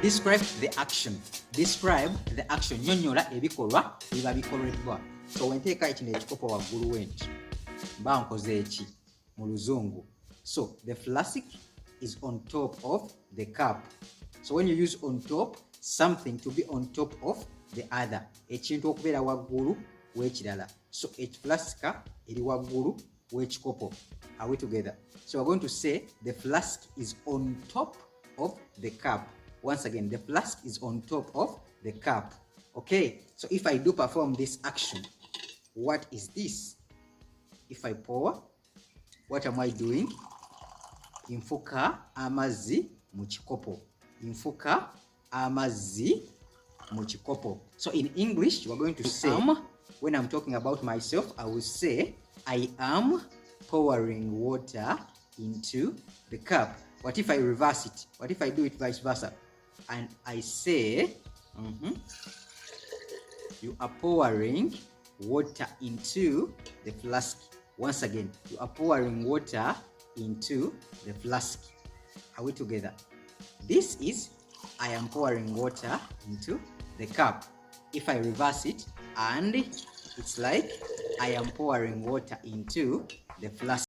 Describe the action. Describe the action. Nyonnyola ebikolwa biba bikoleddwa. So wenteeka kino ekikopo waggulu w'enti mba nkoze eki mu luzungu. So the flask is on top of the cup. So when you use on top, something to be on top of the other. Ekintu okubeera waggulu w'ekirala. So flask eri waggulu w'ekikopo. Are we together? So we're going to say the flask is on top of the cup. Once again, the flask is on top of the cup. Okay, so if I do perform this action, what is this? If I pour, what am I doing? Infuka amazzi mu kikopo. Infuka amazzi mu kikopo. So in English, we're going to say, when I'm talking about myself, I will say, I am pouring water into the cup. What if I reverse it? What if I do it vice versa? And I say, you are pouring water into the flask. Once again, you are pouring water into the flask. Are we together? This is, I am pouring water into the cup. If I reverse it, and it's like, I am pouring water into the flask.